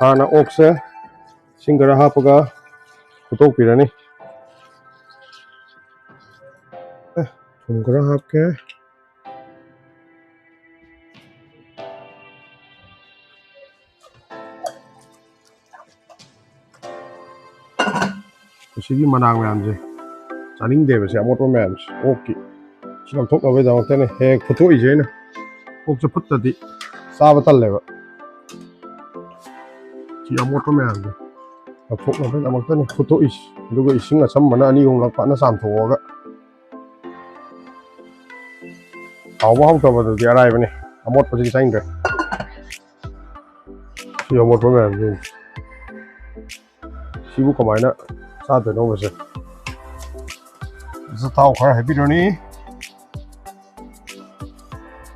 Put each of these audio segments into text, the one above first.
Hana okse singara hapaga kutok pirani. Singara hapke sigi manang mayamje chaning debe se amot mayams okki silam thok awe jaw tane he photo ije na ok se phuttadi saba talleba ki amot mayamje thok awe amot tane photo is duga ising asam mana ani hong lak pa na sam thoga awa hong to badu dia rai bane amot pasi saing de si amot mayamje sibu kamaina sa de no base tao khởi hay video này,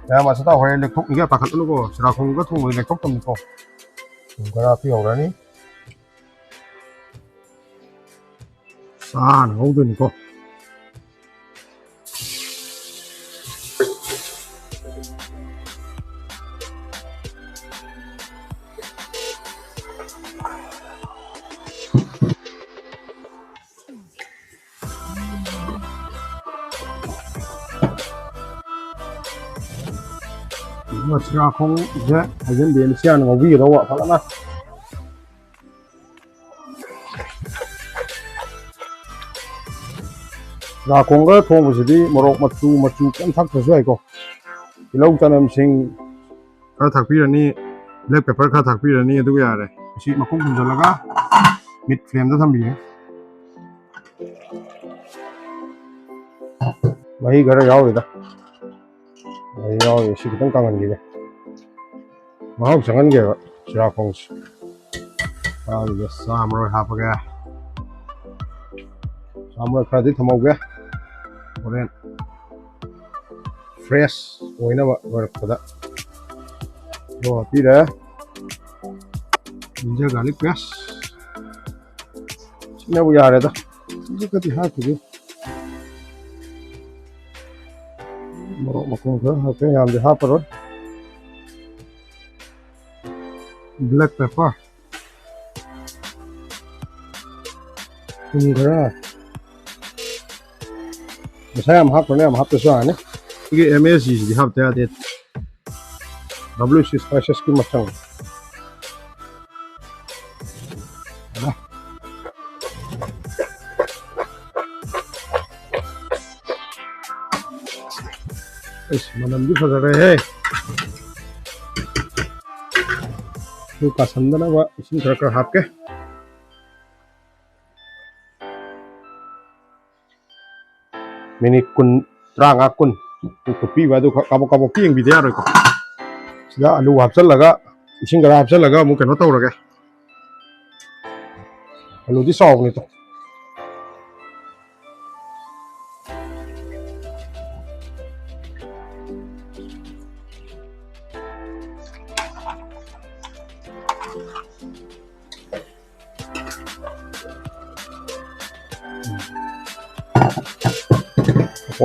nhà mà tao khởi lịch thúc cái tạc nó có, sẽ không có thùng lịch thúc tầm có, không có ra phiếu đấy ní, xa nó không được có, mà Sirarakhong dễ hay dân đến xe nó vì đâu ạ, phải không ạ? Sirarakhong cái thùng của chị morok machu kem thắc cho rồi cô, cái lâu cho nên sinh cái thắc pi này black pepper cái thắc pi này tôi cái này, chị mà không cần là cái mid flame đó tham gì, mấy cái đó giàu rồi đó. Ayo, isi kita kangen gitu. Mau jangan gitu, Sirarakhong. Ah, ya sha-maroi apa ya? Sha-maroi kredit mau ya? Kemudian fresh, oh ini apa? Berapa? Oh, tidak. Ginger garlic paste. Sini apa ya ada? Ini kita lihat dulu. Morok makung ke, oke, yang di hapar rồi. Black pepper. Ini kira. Saya am hapar nih, am hapar soalnya. Ini MSG di hapar ya, WC Spicies Machang. Manam भी फंस रहे हैं तो पसंद ना वो इसी तरह का हाफ के मैंने कुन त्रांगा कुन तो पी वादो काबो काबो पी इंग बिदिया रखो सीधा आलू हाफ चल लगा इसी तरह हाफ चल लगा मुझे कहना तो रखे आलू दी सॉफ्ट नहीं तो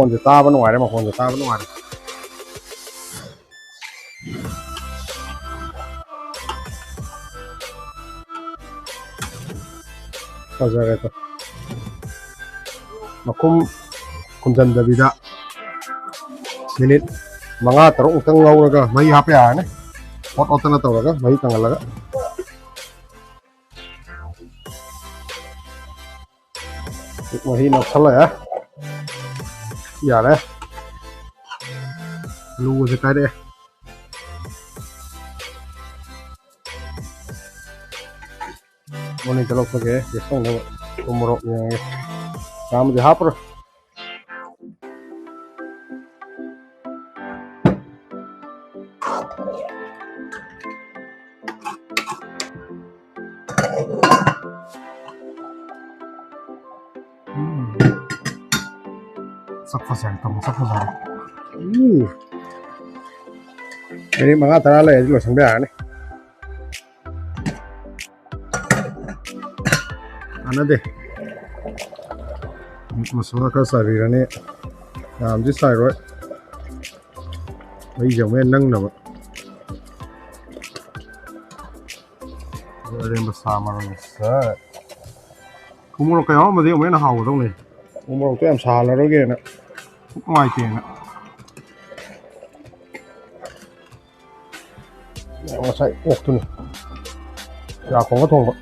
คนจะตาบ้านหน่อยได้มาคนจะตาบ้านหน่อยก็จะอะไรตัวมาคุมจันจะบิดามินิทมังอาตรุตั้งเงาแล้วก็ไม่ฮับยาเนี่ยพอดอตนาตัวแล้วก็ไม่ตั้งแล้วก็อีกมาที่นับชั้นเลยอ่ะอย่าเลยลูกจะใกล้ได้วันนี้จะลงสักแค่เดี๋ยวส่งเลยตัวมรกยังไงตามจะฮับเลยสักภาษาต้องสักภาษาอันนี้มันก็ตราเลยที่เราสั่งได้เนี่ยอันนั้นเด็กมาสมัครใส่ไปแล้วเนี่ยน้ำที่ใส่ร้อยไม่ยังไม่นั่งหรอก ꯑꯔꯦꯝꯕ ꯁꯥ ꯃꯔꯣꯏ ꯁꯠ ꯊꯨꯝ ꯃꯣꯔꯣꯛ ꯀꯌꯥ ꯌꯥꯎꯔꯝꯃꯗꯤ ꯑꯃꯨꯛ ꯍꯦꯟꯅ ꯍꯥꯎꯒꯗꯧꯅꯤ ꯊꯨꯝ ꯃꯣꯔꯣꯛꯇꯣ ꯌꯥꯝ ꯁꯥꯍꯜꯂꯔꯣꯏꯒꯦꯅ ꯅꯨꯡꯉꯥꯏꯇꯦꯅ ꯉꯁꯥꯏ ꯑꯣꯛꯇꯨꯅꯤ ꯁꯤꯔꯥꯈꯣꯡꯒ ꯊꯣꯡꯕ